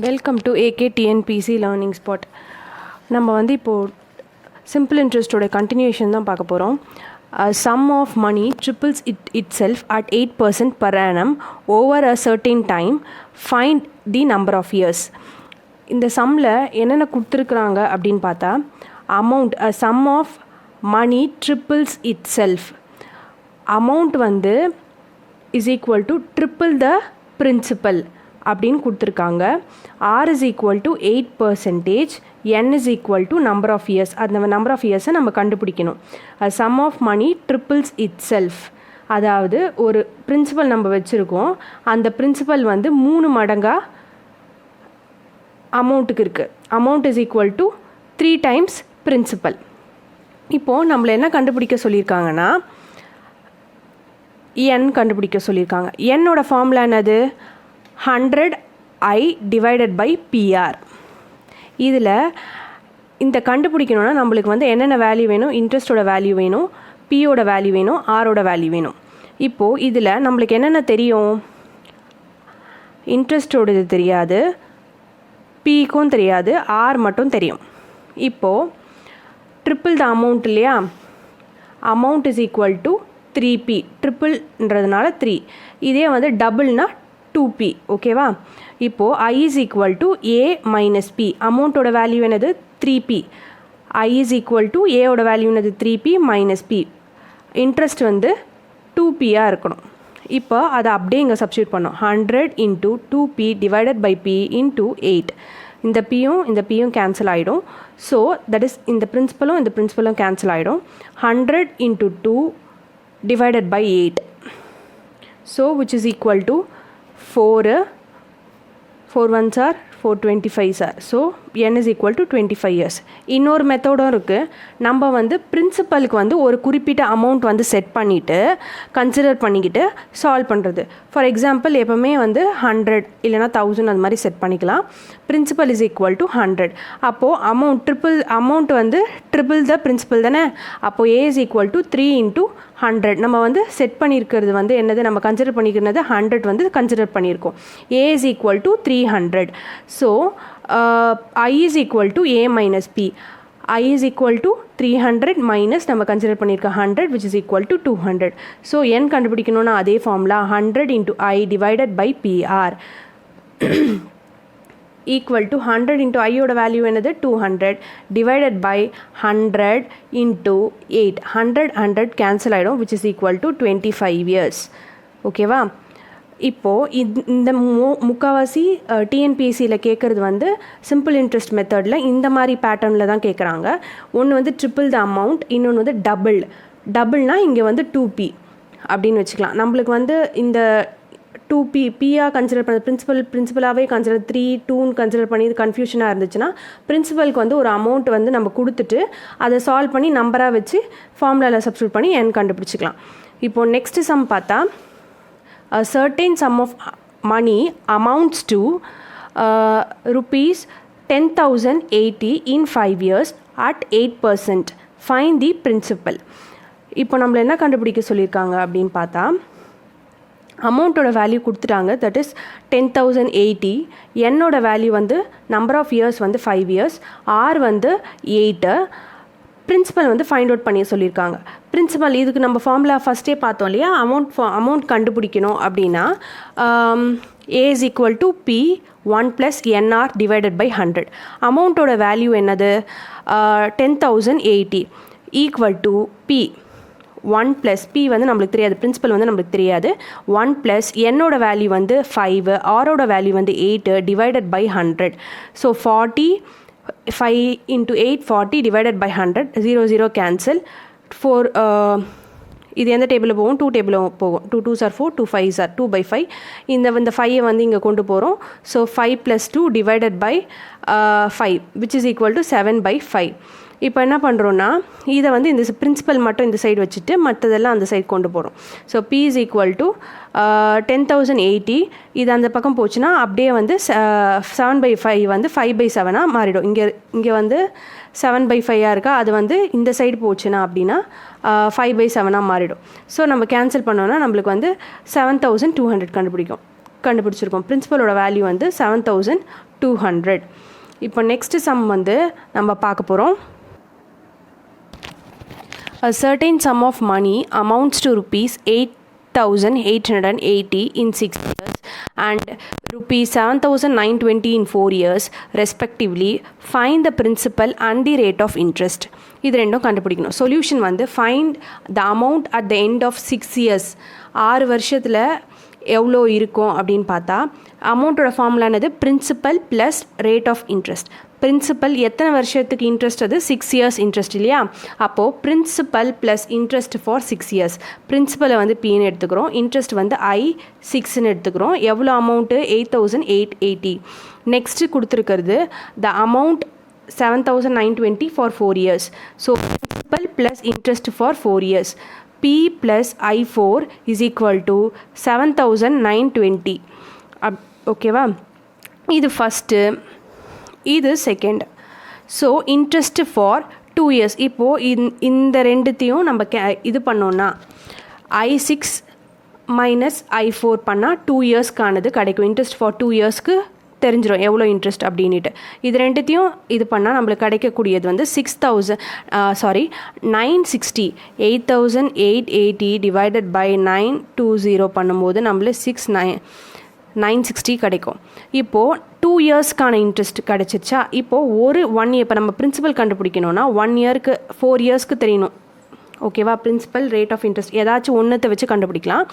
Welcome to AK TNPSC learning spot. நம்ம வந்து இப்போது சிம்பிள் இன்ட்ரெஸ்ட்டோட கண்டினியூஷன் தான் பார்க்க போகிறோம். Sum of money triples it self at 8% per annum over a certain time. Find the number of years. இந்த சம்மில் என்னென்ன கொடுத்துருக்குறாங்க அப்படின்னு பார்த்தா, amount sum of money triples it self. Amount வந்து is equal to triple the principal அப்படின்னு கொடுத்துருக்காங்க. R is equal to 8%, N is equal to number of years. அந்த நம்பர் ஆஃப் இயர்ஸை நம்ம கண்டுபிடிக்கணும். Sum of money triples it செல்ஃப், அதாவது ஒரு பிரின்சிபல் நம்ம வச்சுருக்கோம், அந்த பிரின்சிபல் வந்து 3 மடங்காக அமௌண்ட்டுக்கு இருக்குது. Amount is equal to 3 times principal. இப்போது நம்மளை என்ன கண்டுபிடிக்க சொல்லியிருக்காங்கன்னா, N கண்டுபிடிக்க சொல்லியிருக்காங்க. என்னோட ஃபார்முலா என்னது? 100I divided by PR. இதில் இந்த கண்டுபிடிக்கணும்னா நம்மளுக்கு வந்து என்னென்ன வேல்யூ வேணும்? இன்ட்ரெஸ்ட்டோட வேல்யூ வேணும், பியோட வேல்யூ வேணும், ஆரோட வேல்யூ வேணும். இப்போது இதில் நம்மளுக்கு என்னென்ன தெரியும்? இன்ட்ரெஸ்ட்டோடது தெரியாது, பிக்கும் தெரியாது, ஆர் மட்டும் தெரியும். இப்போது ட்ரிபிள் த அமௌண்ட் இல்லையா? Amount is equal to 3P. ட்ரிபிள்ன்றதுனால 3. இதே வந்து டபுள்னா 2P. ஓகேவா? இப்போது I is equal to A minus P. அமௌண்ட்டோட வேல்யூ என்னது? 3P. I is equal to A ஓட வேல்யூ என்னது? 3P minus P. இன்ட்ரெஸ்ட் வந்து 2Pயாக இருக்கணும். இப்போ அதை அப்படியே இங்கே சப்ஸ்டியூட் பண்ணோம். 100 into 2P divided by P into 8. இந்த பியும் கேன்சல் ஆகிடும். ஸோ தட் இஸ் இந்த பிரின்சிபலும் கேன்சல் ஆகிடும். 100 into 2 divided by 8. So which is equal to 4 ones are 425 are. So N is equal to 25 years. இன்னொரு மெத்தடும் இருக்குது. நம்ம வந்து பிரின்சிபலுக்கு வந்து ஒரு குறிப்பிட்ட அமௌண்ட் வந்து செட் பண்ணிவிட்டு கன்சிடர் பண்ணிக்கிட்டு சால்வ் பண்ணுறது. ஃபார் எக்ஸாம்பிள் எப்போவுமே வந்து 100 இல்லைனா 1000 அது மாதிரி செட் பண்ணிக்கலாம். Principal is equal to 100. அப்போது அமௌண்ட் வந்து ட்ரிபிள் த பிரின்சிபல் தானே? அப்போது A is equal to 3 into 100. நம்ம வந்து செட் பண்ணியிருக்கிறது வந்து என்னது? நம்ம கன்சிடர் பண்ணிக்கிறது 100 வந்து கன்சிடர் பண்ணியிருக்கோம். A is equal to 300. So I is equal to A minus P. I is equal to 300 minus நம்ம கன்சிடர் பண்ணியிருக்க 100 which is equal to 200. So N கண்டுபிடிக்கணும்னா அதே formula 100 into I divided by PR equal to 100 into I ஓட value என்னது? 200 divided by 100 into 8. 100 cancel ஆகிடும் which is equal to 25 years. ஓகேவா? இப்போது இந்த முக்கால்வாசி டிஎன்பிஎஸ்சியில் கேட்குறது வந்து சிம்பிள் இன்ட்ரெஸ்ட் மெத்தடில் இந்த மாதிரி பேட்டர்னில் தான் கேட்குறாங்க. ஒன்று வந்து ட்ரிபிள் த அமௌண்ட், இன்னொன்று வந்து டபுள்னால் இங்கே வந்து 2P அப்படின்னு வச்சுக்கலாம். நம்மளுக்கு வந்து இந்த 2P பியாக கன்சிடர் பண்ண பிரின்சிபலாகவே கன்சிடர் 3 2ன்னு கன்சிடர் பண்ணி இது கன்ஃபியூஷனாக இருந்துச்சுன்னா பிரின்சிபலுக்கு வந்து ஒரு அமௌண்ட் வந்து நம்ம கொடுத்துட்டு அதை சால்வ் பண்ணி நம்பராக வச்சு ஃபார்முலாவில் சப்ஸ்டியூட் பண்ணி N கண்டுபிடிச்சிக்கலாம். இப்போது நெக்ஸ்ட்டு சம் பார்த்தா, a certain sum of money amounts to rupees 10,080 in 5 years at 8%. Find the principal. இப்போ நம்மளை என்ன கண்டுபிடிக்க சொல்லியிருக்காங்க அப்படின்னு பார்த்தா, அமௌண்ட்டோட வேல்யூ கொடுத்துட்டாங்க, தட் இஸ் 10,080. என்னோட வேல்யூ வந்து நம்பர் ஆஃப் இயர்ஸ் வந்து 5 years, R வந்து 8. பிரின்சிபல் வந்து ஃபைண்ட் அவுட் பண்ணி சொல்லியிருக்காங்க. பிரின்சிபல் இதுக்கு நம்ம ஃபார்முலா ஃபஸ்ட்டே பார்த்தோம் இல்லையா? அமௌண்ட் கண்டுபிடிக்கணும் அப்படின்னா A is equal to P 1 plus NR divided by 100. அமௌண்ட்டோட value என்னது? 10,080 equal to P 1 plus P வந்து நம்மளுக்கு தெரியாது, பிரின்சிபல் வந்து நம்மளுக்கு தெரியாது. 1 plus என்னோட வேல்யூ வந்து 5, ஆரோட வேல்யூ வந்து 8 divided by 100. So 5 into 8 40 divided by 100. 0 cancel. 4 இது எந்த டேபிளில் போகும்? 2 டேபிளில் போகும். 2 2s are 4, 2 5s are 2 by 5. இந்த 5 வந்து இங்கே கொண்டு போகிறோம். So 5 plus 2 divided by 5 which is equal to 7 by 5. இப்போ என்ன பண்ணுறோன்னா, இதை வந்து இந்த பிரின்சிபல் மட்டும் இந்த சைடு வச்சுட்டு மற்றதெல்லாம் அந்த சைடு கொண்டு போகிறோம். So P is equal to 10,080. இது அந்த பக்கம் போச்சுன்னா அப்படியே வந்து 7 by 5 வந்து 5 by 7 மாறிடும். இங்கே வந்து 7 by 5 இருக்கா, அது வந்து இந்த சைடு போச்சுன்னா அப்படின்னா 5 by 7 மாறிடும். ஸோ நம்ம கேன்சல் பண்ணோன்னா நம்மளுக்கு வந்து 7,200 கண்டுபிடிக்கும். கண்டுபிடிச்சிருக்கோம். பிரின்சிபலோட வேல்யூ வந்து 7200. இப்போ நெக்ஸ்ட் சம் வந்து நம்ம பார்க்க போகிறோம். A certain sum of money amounts to rupees 8,880 in 6 years and rupees 7,920 in 4 years respectively. Find the principal and the rate of interest. இது ரெண்டும் கண்டுபிடிக்கணும். சொல்யூஷன் வந்து find the amount at the end of 6 years. 6 வருஷத்தில் எவ்வளோ இருக்கும் அப்படின்னு பார்த்தா அமௌண்ட்டோட ஃபார்முலானது principal plus rate of interest. Principal எத்தனை வருஷத்துக்கு இன்ட்ரெஸ்ட், அது 6 years இன்ட்ரெஸ்ட் இல்லையா? அப்போது principal plus interest for 6 years. பிரின்சிபலை வந்து பின்னு எடுத்துக்கிறோம், இன்ட்ரெஸ்ட் வந்து I6ன்னு எடுத்துக்கிறோம். எவ்வளோ அமௌண்ட்டு? 8,880. நெக்ஸ்ட்டு கொடுத்துருக்கிறது the amount 7,920 for 4 years. So principal plus interest for 4 years. P plus I4 is equal to 7,920. ஓகேவா? இது ஃபஸ்ட்டு, இது second. So interest for 2 years. இப்போது இந்த ரெண்டுத்தையும் நம்ம இது பண்ணோன்னா I6 மைனஸ் I4 பண்ணால் 2 yearsக்கானது கிடைக்கும். இன்ட்ரெஸ்ட் ஃபார் 2 yearsக்கு தெரிஞ்சிடும் எவ்வளோ இன்ட்ரெஸ்ட் அப்படின்ட்டு. இது ரெண்டுத்தையும் இது பண்ணால் நம்மளுக்கு கிடைக்கக்கூடியது வந்து 960. 8,880 டிவைடட் பை 920 பண்ணும்போது நம்மளுக்கு 960 கிடைக்கும். இப்போது 2 yearsக்கான இன்ட்ரெஸ்ட் கிடச்சிருச்சா? இப்போது ஒரு 1 year, இப்போ நம்ம பிரின்சிபல் கண்டுபிடிக்கணும்னா 1 yearக்கு 4 yearsக்கு தெரியணும். ஓகேவா? பிரின்சிபல் ரேட் ஆஃப் இன்ட்ரெஸ்ட் ஏதாச்சும் ஒன்றத்தை வச்சு கண்டுபிடிக்கலாம்.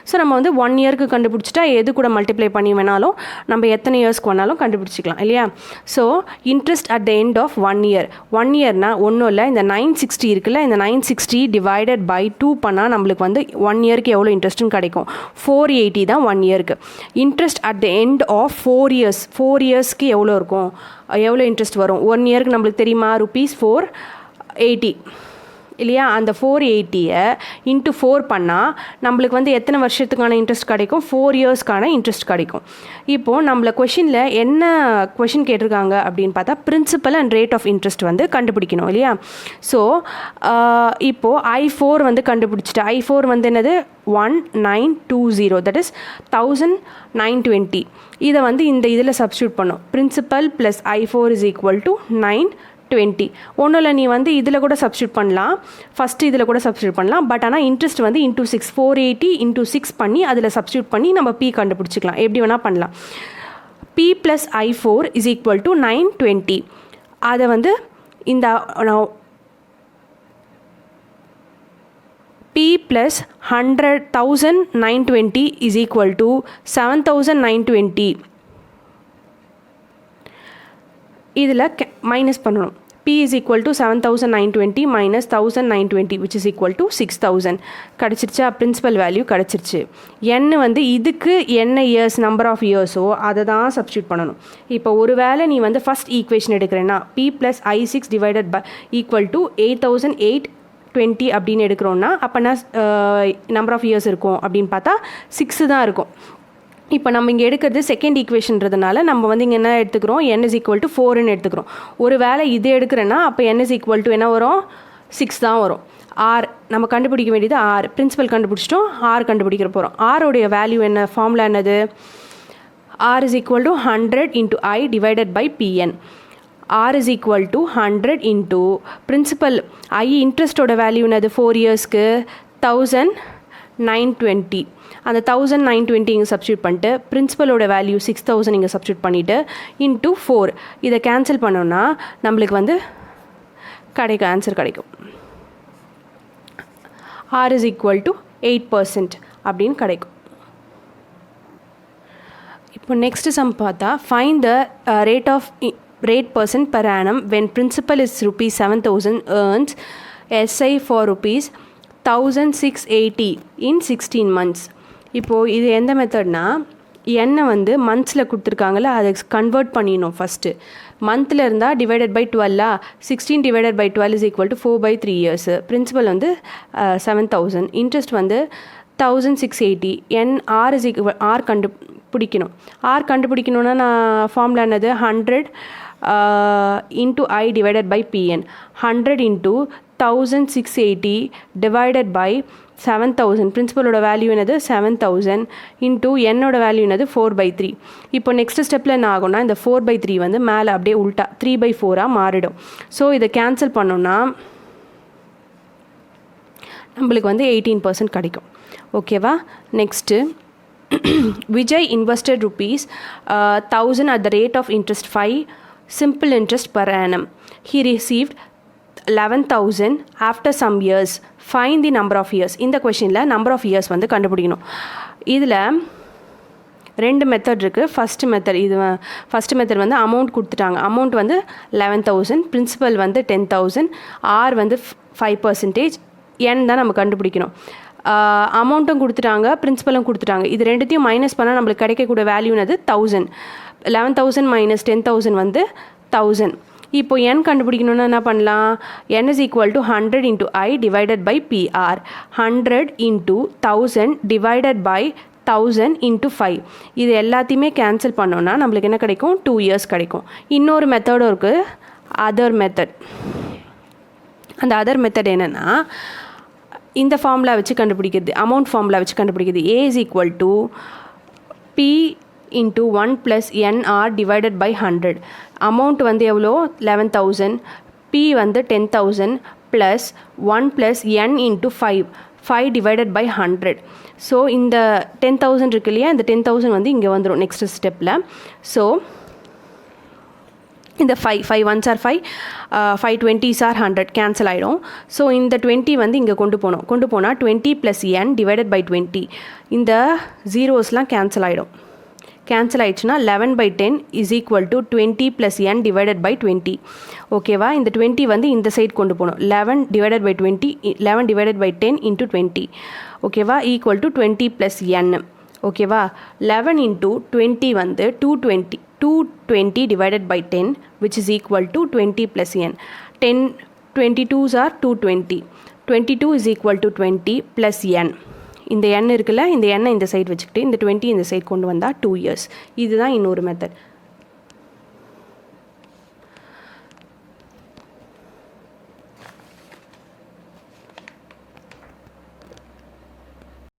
ஸோ நம்ம வந்து 1 yearக்கு கண்டுபிடிச்சிட்டா எது கூட மல்டிப்ளை பண்ணி வேணாலும் நம்ம எத்தனை இயர்ஸ்க்கு வேணாலும் கண்டுபிடிச்சிக்கலாம் இல்லையா? So interest at the end of 1 year. 1 yearனா ஒன்றும் இல்லை, இந்த 960 இருக்குல்ல, இந்த 960 டிவைடட் பை 2 பண்ணால் நம்மளுக்கு வந்து 1 yearக்கு எவ்வளோ இன்ட்ரெஸ்ட்டுன்னு கிடைக்கும்? 480 தான் 1 yearக்கு. Interest at the end of 4 years. 4 yearsக்கு எவ்வளோ இருக்கும், எவ்வளோ இன்ட்ரெஸ்ட் வரும்? 1 yearக்கு நம்மளுக்கு தெரியுமா? ₹480 இல்லையா? அந்த 480 இன்ட்டு 4 பண்ணால் நம்மளுக்கு வந்து எத்தனை வருஷத்துக்கான இன்ட்ரெஸ்ட் கிடைக்கும்? 4 yearsக்கான இன்ட்ரெஸ்ட் கிடைக்கும். இப்போது நம்மள கொஷினில் என்ன கொஷின் கேட்டிருக்காங்க அப்படின்னு பார்த்தா principal and rate of interest வந்து கண்டுபிடிக்கணும் இல்லையா? ஸோ இப்போது I4 வந்து கண்டுபிடிச்சிட்டு, I4 வந்து என்னது? 1920, தட் இஸ் 1920. இதை வந்து இந்த இதில் சப்ஸ்டியூட் பண்ணோம். Principal plus I4 is equal to 920. ஒன்றும் இல்லை, நீ வந்து இதில் கூட சப்ஸ்டியூட் பண்ணலாம், ஃபஸ்ட்டு இதில் கூட சப்ஸ்டியூட் பண்ணலாம். பட் ஆனால் இன்ட்ரெஸ்ட் வந்து இன்டூ 6, 480 இன்டூ 6 பண்ணி அதில் சப்ஸ்டியூட் பண்ணி நம்ம P கண்டுபிடிச்சிக்கலாம். எப்படி வேணால் பண்ணலாம். P plus I4 is equal to 920. அதை வந்து இந்த P plus 100,920 is equal to 7,920. இதில் மைனஸ் பண்ணணும். P is equal to 7,920 minus 1,920 which is equal to 6,000. கிடச்சிருச்சா? பிரின்சிபல் வேல்யூ கிடச்சிருச்சு. n வந்து இதுக்கு என்ன இயர்ஸ், நம்பர் ஆஃப் இயர்ஸோ அதை தான் சப்ஸ்டியூட் பண்ணணும். இப்போ ஒரு வேளை நீ வந்து ஃபஸ்ட் ஈக்குவேஷன் எடுக்கிறேன்னா P plus I6 divided by equal to 8,820 அப்படின்னு எடுக்கிறோன்னா அப்போனா நம்பர் ஆஃப் இயர்ஸ் இருக்கும் அப்படின்னு பார்த்தா 6 தான் இருக்கும். இப்போ நம்ம இங்கே எடுக்கிறது செகண்ட் ஈக்குவேஷன்றதுனால நம்ம வந்து இங்கே என்ன எடுத்துக்கிறோம்? n is equal to 4ன்னு எடுத்துக்கிறோம். ஒரு வேளை இது எடுக்கிறேன்னா அப்போ n is equal to என்ன வரும்? 6 தான் வரும். R நம்ம கண்டுபிடிக்க வேண்டியது R. பிரின்சிபல் கண்டுபிடிச்சிட்டோம், R கண்டுபிடிக்கிற போகிறோம். ஆரோடைய வேல்யூ என்ன? ஃபார்முலா என்னது? R is equal to 100 into I divided by PN. R is equal to 100 into principal I இன்ட்ரெஸ்டோட வேல்யூ என்னது? 4 yearsக்கு 1,920. அந்த 1,920 இங்கே சப்ஸ்டியூட் பண்ணிட்டு பிரின்சிபலோட வேல்யூ 6,000 இங்கே சப்ஸ்டியூட் பண்ணிவிட்டு இன்ட்டு 4 இதை கேன்சல் பண்ணோன்னா நம்மளுக்கு வந்து கிடைக்கும், ஆன்சர் கிடைக்கும். R is equal to 8% அப்படின்னு கிடைக்கும். இப்போ நெக்ஸ்ட் சம் பார்த்தா find the rate percent per annum when principal is ₹7,000 earns SI for ₹1,680 in 16 months. இப்போது இது எந்த மெத்தட்னா, என்ன வந்து மந்த்ஸில் கொடுத்துருக்காங்களா அதை கன்வெர்ட் பண்ணிடணும். ஃபஸ்ட்டு மந்தில் இருந்தால் divided by 12, 16 divided by 12 is equal to 4/3 years. Principal வந்து 7,000, இன்ட்ரெஸ்ட் வந்து 1,680. R இஸ் ஈக்குவல் R கண்டுபிடிக்கணும். R கண்டுபிடிக்கணுன்னா நான் ஃபார்முலா என்னது? 100 into I divided by PN. 100 into 1,680 divided by 7000 பிரின்சிபலோட value என்னது 7000 இன்டூ என்னோட வேல்யூ என்னது 4/3. இப்போ நெக்ஸ்ட் ஸ்டெப்பில் என்ன ஆகும்னா இந்த 4/3 வந்து மேலே அப்படியே உல்ட்டா 3/4 மாறிடும். ஸோ இதை கேன்சல் பண்ணோன்னா நம்மளுக்கு வந்து 18% கிடைக்கும். ஓகேவா? Next Vijay invested rupees 1000 at the rate of interest 5 simple interest per annum. He received 11,000 after some years. Find the number of years. இந்த கொஷினில் நம்பர் ஆஃப் இயர்ஸ் வந்து கண்டுபிடிக்கணும். இதில் ரெண்டு மெத்தட் இருக்குது. ஃபஸ்ட்டு மெத்தட் வந்து அமௌண்ட் கொடுத்துட்டாங்க. அமௌண்ட் வந்து 11,000, பிரின்சிபல் வந்து 10,000, ஆர் வந்து 5%, என் தான் நம்ம கண்டுபிடிக்கணும். அமௌண்ட்டும் கொடுத்துட்டாங்க, பிரின்சிபலும் கொடுத்துட்டாங்க. இது ரெண்டுத்தையும் மைனஸ் பண்ணால் நம்மளுக்கு கிடைக்கக்கூடிய வேல்யூனது 1000. 11,000 மைனஸ் 10,000 வந்து 1000. இப்போ n கண்டுபிடிக்கணும்னா என்ன பண்ணலாம்? n is equal to 100 into I divided by PR. 100 into 1000 divided by 1000 into 5. இது எல்லாத்தையுமே கேன்சல் பண்ணோன்னா நம்மளுக்கு என்ன கிடைக்கும்? 2 years கிடைக்கும். இன்னொரு மெத்தடும் இருக்குது, அதர் மெத்தட். அந்த அதர் மெத்தட் என்னென்னா இந்த ஃபார்முலா வச்சு கண்டுபிடிக்கிறது, அமௌண்ட் ஃபார்முலா வச்சு கண்டுபிடிக்கிறது. A is equal to P into 1 plus NR divided by 100. Amount வந்து எவ்வளோ? 11,000. P வந்து 10,000 plus 1 plus N into 5 divided by 100. So இந்த 10,000 இருக்கு இல்லையா, இந்த 10,000 வந்து இங்கே வந்துடும் நெக்ஸ்ட் ஸ்டெப்பில். ஸோ இந்த 5 1s are 5, 5 20s are 100 cancel ஆகிடும். ஸோ இந்த 20 வந்து இங்கே கொண்டு போனால் 20 + n டிவைடட் பை 20. இந்த ஜீரோஸ்லாம் கேன்சல் ஆகிடும். கேன்சல் ஆகிடுச்சுன்னா 11/10 is equal to 20 + n divided by 20. ஓகேவா? இந்த 20 வந்து இந்த சைட் கொண்டு போகணும். 11 divided by 20, 11 divided by 10 into 20. ஓகேவா? Equal to 20 + n. ஓகேவா? 11 இன்ட்டு 20 வந்து 220 divided by 10, which is equal to 20 plus n. 10 22s are 220. 22 is equal to 20 plus n. இந்த n இருக்குல்ல, இந்த n இந்த சைடு வச்சுக்கிட்டு இந்த 20 இந்த சைடு கொண்டு வந்தால் 2 years. இதுதான் இன்னொரு மெத்தட்.